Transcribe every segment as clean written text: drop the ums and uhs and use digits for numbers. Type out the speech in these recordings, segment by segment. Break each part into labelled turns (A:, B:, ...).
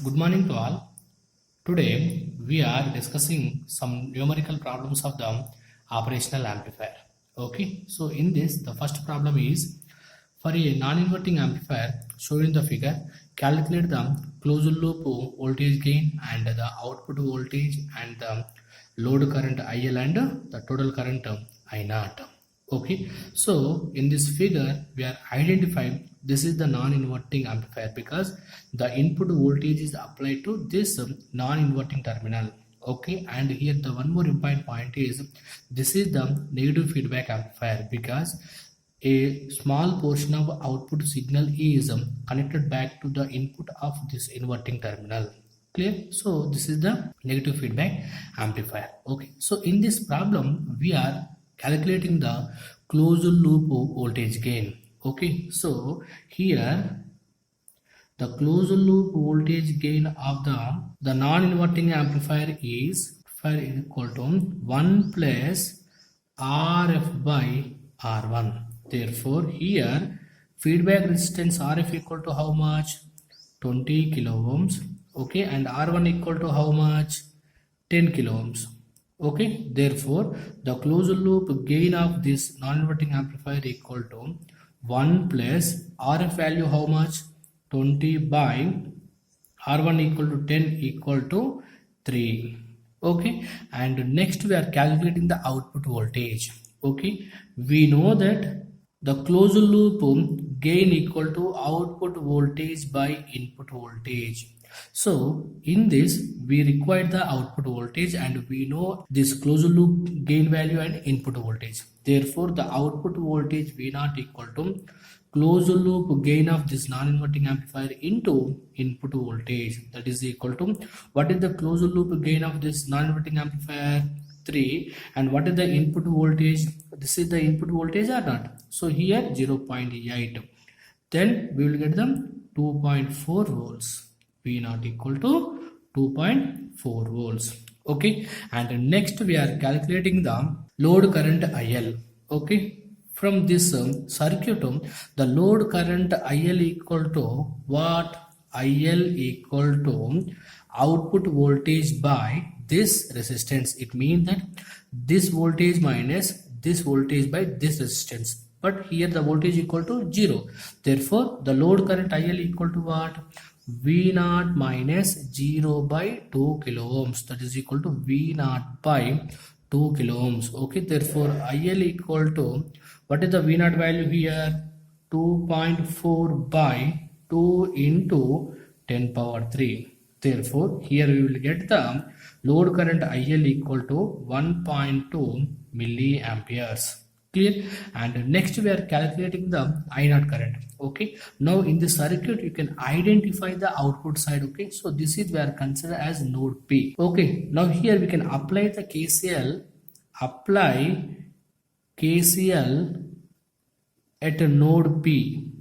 A: Good morning to all. Today we are discussing some numerical problems of the operational amplifier. Okay, so in this the first problem is for a non-inverting amplifier shown in the figure, calculate the closed loop voltage gain and the output voltage and the load current IL and the total current I naught. Okay, so in this figure we are identifying this is the non-inverting amplifier because the input voltage is applied to this non-inverting terminal. Okay, and here the one more important point is this is the negative feedback amplifier because a small portion of output signal is connected back to the input of this inverting terminal. Clear? So this is the negative feedback amplifier. Okay, so in this problem we are calculating the closed loop voltage gain. Okay, so here the closed loop voltage gain of the non-inverting amplifier is equal to 1 plus RF by R1. Therefore here feedback resistance RF equal to how much? 20 kilo ohms. Okay, and R1 equal to how much? 10 kilo ohms. Okay, therefore the closed loop gain of this non-inverting amplifier equal to 1 plus RF value how much? 20 by R1 equal to 10 equal to 3. Okay, and next we are calculating the output voltage. Okay, we know that the closed loop gain equal to output voltage by input voltage. So in this we require the output voltage and we know this closed loop gain value and input voltage. Therefore the output voltage V0 equal to closed loop gain of this non-inverting amplifier into input voltage, that is equal to what is the closed loop gain of this non-inverting amplifier? 3, and what is the input voltage? This is the input voltage or not? So here 0.8, then we will get them 2.4 volts. V0 equal to 2.4 volts. Okay, and next we are calculating the load current IL. Okay, from this circuit the load current IL equal to what? IL equal to output voltage by this resistance. It means that this voltage minus this voltage by this resistance, but here the voltage equal to 0. Therefore the load current IL equal to what? V0 minus 0 by 2 kilo ohms, that is equal to V0 by 2 kilo ohms. Okay, therefore IL equal to what is the V0 value here? 2.4 by 2 into 10 power 3. Therefore here we will get the load current IL equal to 1.2 milliamperes. Clear? And next we are calculating the I0 current. Okay, now in the circuit you can identify the output side. Okay, so this is we are considered as node P. Okay, now here we can apply the KCL at node P,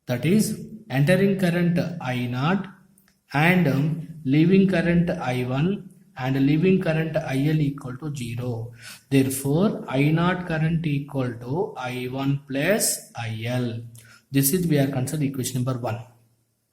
A: that is entering current I0 and leaving current I1 and leaving current IL equal to 0. Therefore I0 current equal to I1 plus IL. This is we are considering equation number 1.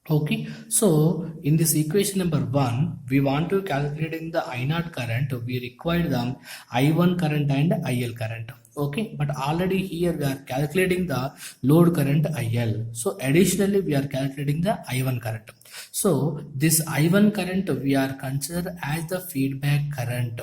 A: Okay, so in this equation number 1 we want to calculating the I0 current. We require the I1 current and IL current. Okay, but already here we are calculating the load current IL. So additionally we are calculating the I1 current. So this I1 current we are considered as the feedback current.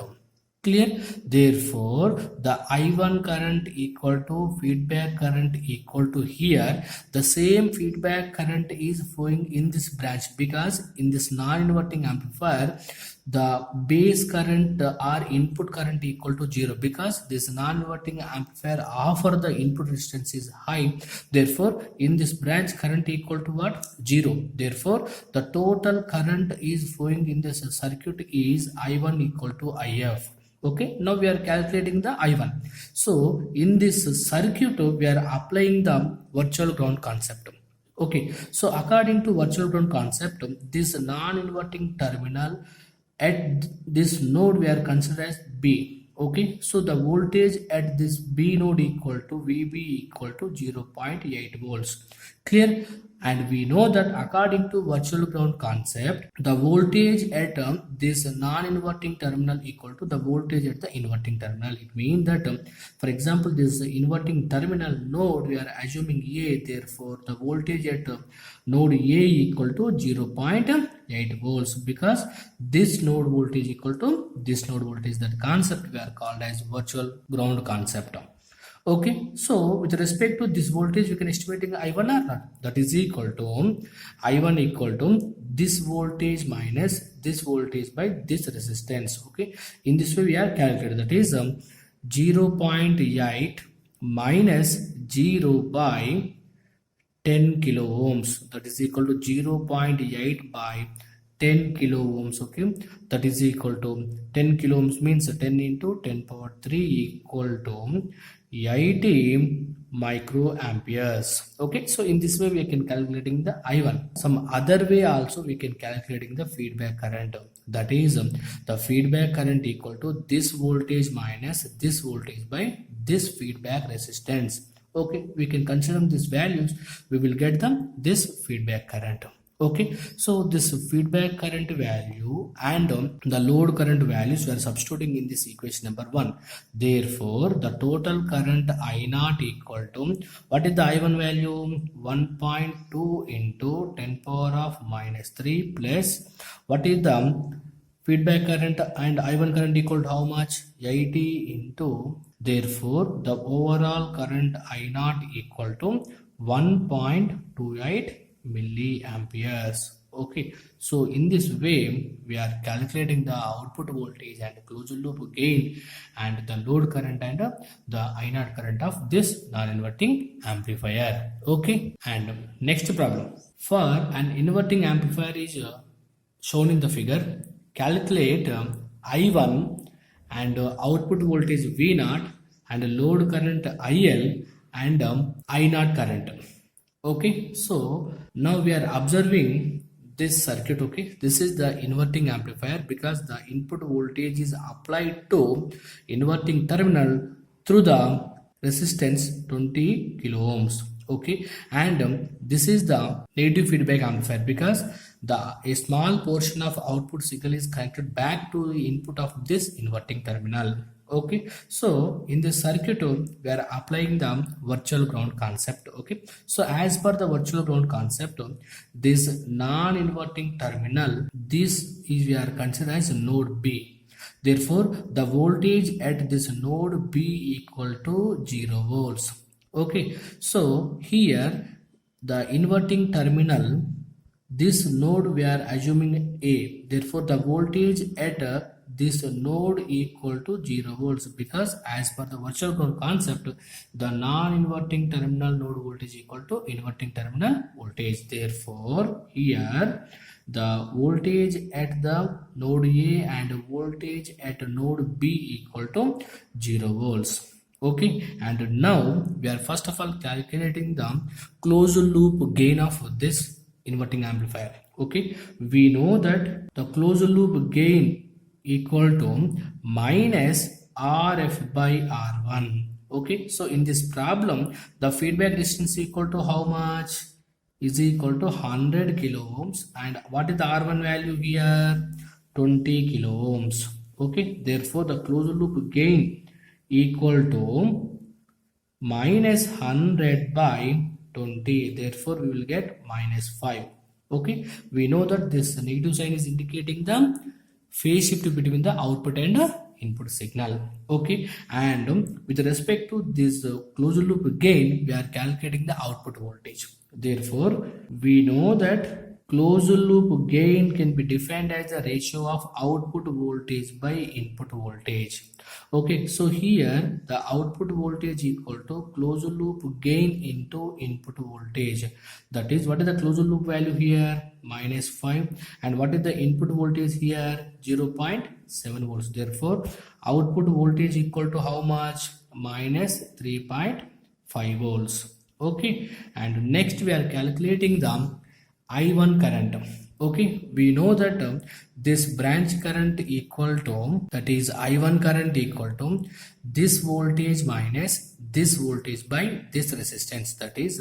A: Clear? Therefore the I1 current equal to feedback current equal to here the same feedback current is flowing in this branch because in this non-inverting amplifier the base current or input current equal to 0 because this non-inverting amplifier offer the input resistance is high. Therefore in this branch current equal to what? 0. Therefore the total current is flowing in this circuit is I1 equal to IF. Okay, now we are calculating the I1. So in this circuit we are applying the virtual ground concept. Okay, so according to virtual ground concept, this non-inverting terminal at this node we are considered as B. Okay, so the voltage at this B node equal to VB equal to 0.8 volts. Clear? And we know that according to virtual ground concept, the voltage at this non-inverting terminal equal to the voltage at the inverting terminal. It means that, for example, this inverting terminal node, we are assuming A, therefore the voltage at node A equal to 0.8 volts, because this node voltage equal to this node voltage. That concept we are called as virtual ground concept. Okay, so with respect to this voltage, we can estimating I1 or not. That is equal to I1 equal to this voltage minus this voltage by this resistance. Okay, in this way we are calculating, that is 0.8 minus 0 by 10 kilo ohms, that is equal to 0.8 by 10 kilo ohms. Okay, that is equal to 10 kilo ohms means 10 into 10 power 3 equal to 80 microamperes. Okay, so in this way we can calculating the I1. Some other way also we can calculating the feedback current, that is the feedback current equal to this voltage minus this voltage by this feedback resistance. Okay, we can consider these values, we will get them this feedback current. Okay, so this feedback current value and the load current values we are substituting in this equation number 1. Therefore, the total current I0 equal to, what is the I1 value? 1.2 into 10 power of minus 3 plus, what is the feedback current and I1 current equal to how much? 80 into, therefore, the overall current I0 equal to 1.28 milliamperes. Okay, so in this way we are calculating the output voltage and closed loop gain and the load current and the I0 current of this non-inverting amplifier. Okay, and next problem, for an inverting amplifier is shown in the figure. Calculate I1 and output voltage V0 and load current IL and I0 current. Okay, so now we are observing this circuit. Okay, this is the inverting amplifier because the input voltage is applied to inverting terminal through the resistance 20 kilo ohms. Okay, and this is the negative feedback amplifier because a small portion of output signal is connected back to the input of this inverting terminal. Okay, so in this circuit we are applying the virtual ground concept. Okay, so as per the virtual ground concept, this non-inverting terminal, this is we are considered as node B. Therefore, the voltage at this node B equal to 0 volts. Okay, so here the inverting terminal, this node we are assuming A, therefore the voltage at this node equal to 0 volts, because as per the virtual ground concept, the non-inverting terminal node voltage equal to inverting terminal voltage. Therefore, here the voltage at the node A and voltage at node B equal to 0 volts. Okay, and now we are first of all calculating the closed loop gain of this inverting amplifier. Okay, we know that the closed loop gain equal to minus RF by R1. Okay, so in this problem the feedback resistance equal to how much? Is equal to 100 kilo ohms, and what is the R1 value here? 20 kilo ohms. Okay, therefore the closed loop gain equal to minus 100 by 20, therefore we will get minus 5. Okay, we know that this negative sign is indicating the phase shift between the output and input signal. Okay, and with respect to this closed loop gain, we are calculating the output voltage. Therefore, we know that closed loop gain can be defined as a ratio of output voltage by input voltage. Okay, so here the output voltage equal to closed loop gain into input voltage. That is, what is the closed loop value here? Minus 5. And what is the input voltage here? 0.7 volts. Therefore, output voltage equal to how much? Minus 3.5 volts. Okay, and next we are calculating the I1 current. Okay, we know that this branch current equal to, that is I1 current equal to this voltage minus this voltage by this resistance, that is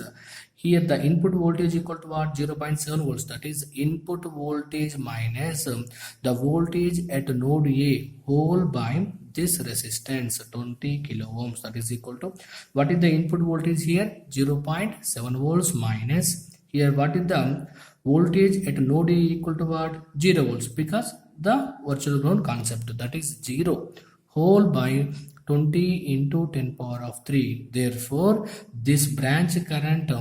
A: here the input voltage equal to what, 0.7 volts, that is input voltage minus the voltage at node A whole by this resistance 20 kilo ohms, that is equal to, what is the input voltage here, 0.7 volts minus here what is the voltage at node A equal to what, 0 volts, because the virtual ground concept, that is 0 whole by 20 into 10 power of 3. Therefore this branch current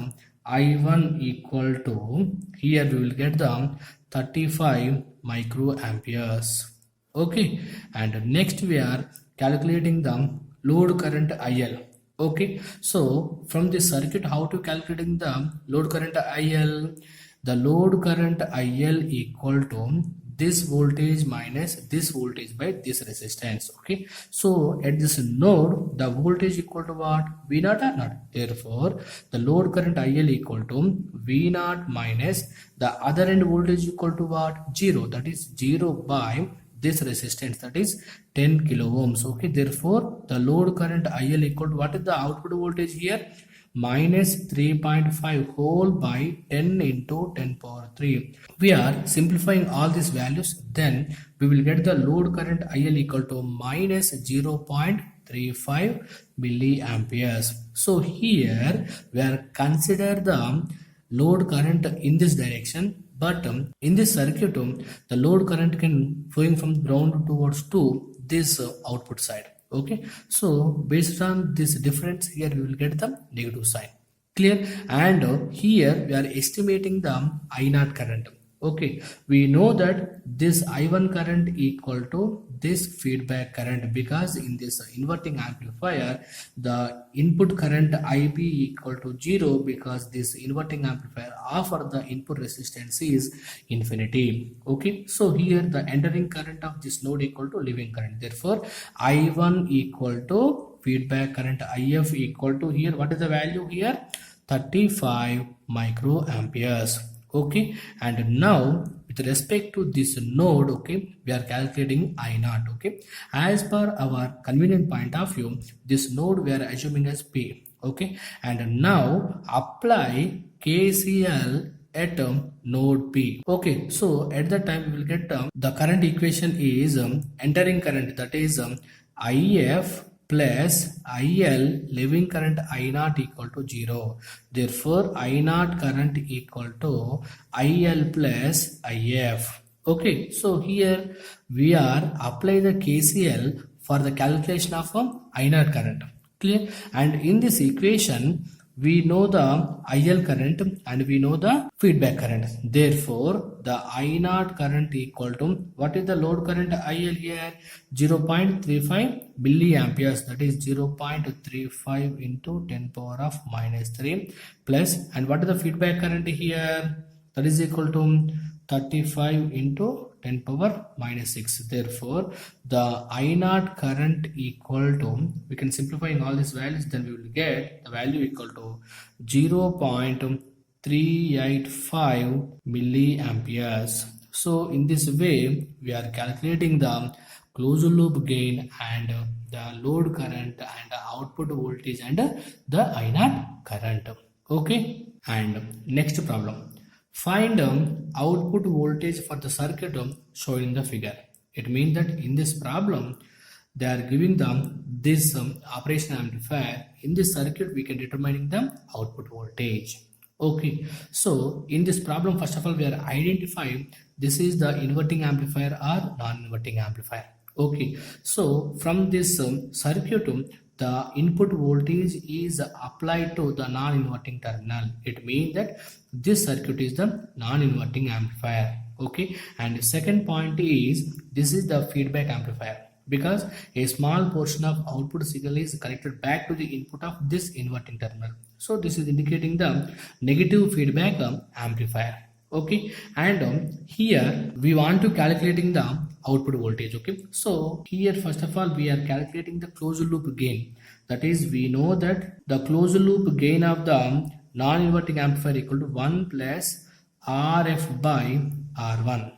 A: I1 equal to, here we will get the 35 microamperes. Okay, and next we are calculating the load current IL. Okay, so from this circuit, how to calculating the load current IL? The load current IL equal to this voltage minus this voltage by this resistance. Okay, so at this node the voltage equal to what, V0 or not? Therefore the load current IL equal to V0 minus the other end voltage equal to what, 0, that is 0 by this resistance, that is 10 kilo ohms. Okay, therefore the load current IL equal to, what is the output voltage here, minus 3.5 whole by 10 into 10 power 3. We are simplifying all these values, then we will get the load current IL equal to minus 0.35 milliamperes. So here we are consider the load current in this direction, but in this circuit the load current can flowing from ground towards to this output side. Okay, so based on this difference, here we will get the negative sign. Clear? And here we are estimating the I0 current. Okay, we know that this I1 current equal to this feedback current, because in this inverting amplifier the input current IB equal to 0, because this inverting amplifier offer the input resistance is infinity. Okay, so here the entering current of this node equal to leaving current, therefore I1 equal to feedback current IF equal to, here what is the value here, 35 microamperes. Okay, and now with respect to this node, okay, we are calculating I0. Okay, as per our convenient point of view, this node we are assuming as P. Okay, and now apply KCL at node P. Okay, so at that time we will get the current equation is entering current, that is IF plus IL leaving current I0 equal to 0. Therefore I0 current equal to IL plus IF. Okay, so here we are apply the KCL for the calculation of I0 current. Clear? And in this equation we know the IL current and we know the feedback current. Therefore the I0 current equal to, what is the load current IL here, 0.35 milliamperes, that is 0.35 into 10 power of minus 3 plus, and what is the feedback current here, that is equal to 35 into 10 power minus 6. Therefore the I0 current equal to, we can simplify in all these values, then we will get the value equal to 0.385 milliamperes. So in this way we are calculating the closed loop gain and the load current and the output voltage and the I0 current. Okay, and next problem, find output voltage for the circuit shown in the figure. It means that in this problem they are giving them this operational amplifier. In this circuit we can determine the output voltage. Okay, so in this problem first of all we are identifying this is the inverting amplifier or non-inverting amplifier. Okay, so from this circuit the input voltage is applied to the non-inverting terminal. It means that this circuit is the non-inverting amplifier. Okay, and the second point is this is the feedback amplifier, because a small portion of output signal is connected back to the input of this inverting terminal. So this is indicating the negative feedback amplifier. Okay, and here we want to calculating the output voltage. Okay, so here first of all we are calculating the closed loop gain, that is we know that the closed loop gain of the non-inverting amplifier equal to 1 plus RF by R1.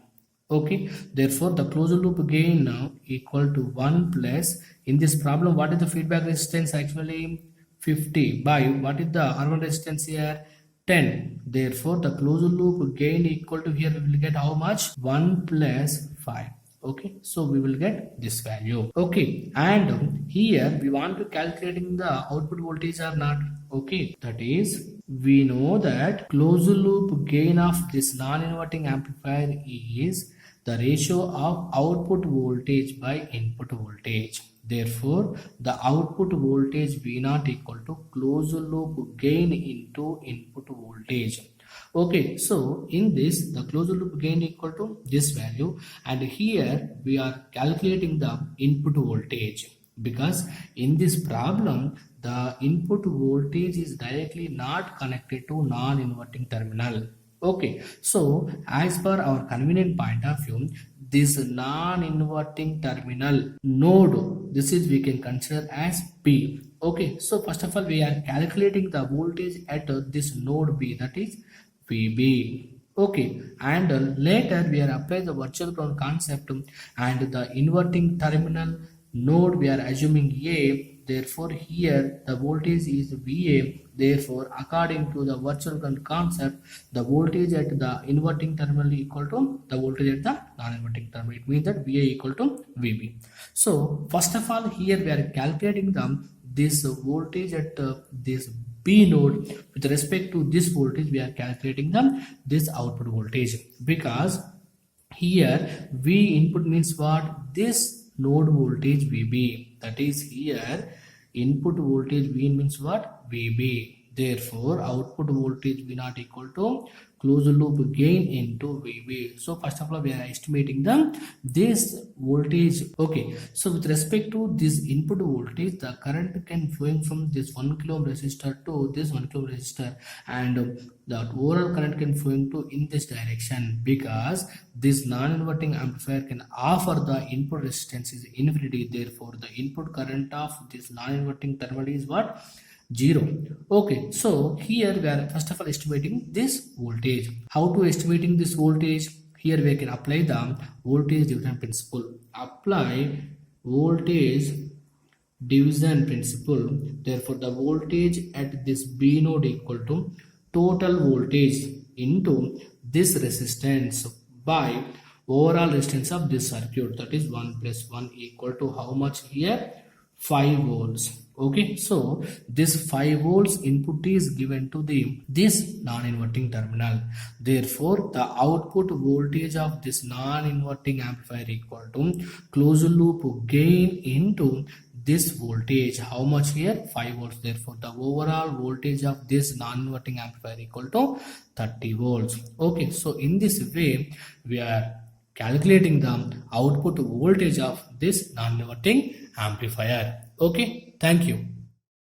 A: Okay, therefore the closed loop gain equal to 1 plus, in this problem what is the feedback resistance actually 50 by what is the R1 resistance here 10. Therefore the closed loop gain equal to, here we will get how much, 1 plus 5. Okay, so we will get this value. Okay, and here we want to calculating the output voltage or not. Okay, that is, we know that closed loop gain of this non-inverting amplifier is the ratio of output voltage by input voltage. Therefore, the output voltage V0 equal to closed loop gain into input voltage. Okay, so in this the closed loop gain equal to this value, and here we are calculating the input voltage, because in this problem the input voltage is directly not connected to non-inverting terminal. Okay, so as per our convenient point of view, this non-inverting terminal node, this is we can consider as P. Okay, so first of all we are calculating the voltage at this node B, that is VB. Okay, and later we are applying the virtual ground concept, and the inverting terminal node we are assuming A. Therefore here the voltage is VA. Therefore according to the virtual ground concept, the voltage at the inverting terminal equal to the voltage at the non-inverting terminal. It means that VA equal to VB. So first of all here we are calculating this voltage at this B node with respect to this voltage. We are calculating this output voltage, because here V input means what, this node voltage VB, that is here input voltage V means what, VB. Therefore output voltage V0 equal to closed loop gain into VB. So first of all we are estimating this voltage. Okay, so with respect to this input voltage, the current can flowing from this 1 kilo ohm resistor to this 1 kilo ohm resistor, and the overall current can flowing to in this direction, because this non-inverting amplifier can offer the input resistance is infinity. Therefore the input current of this non-inverting terminal is what, 0. Okay, so here we are first of all estimating this voltage. How to estimating this voltage? Here we can apply the voltage division principle. Apply voltage division principle. Therefore the voltage at this B node equal to total voltage into this resistance by overall resistance of this circuit, that is 1 plus 1 equal to how much here, 5 volts. Okay, so this 5 volts input is given to this non-inverting terminal. Therefore the output voltage of this non-inverting amplifier equal to closed loop gain into this voltage. How much here, 5 volts. Therefore the overall voltage of this non-inverting amplifier equal to 30 volts. Okay, so in this way we are calculating the output voltage of this non-inverting amplifier. Okay, thank you.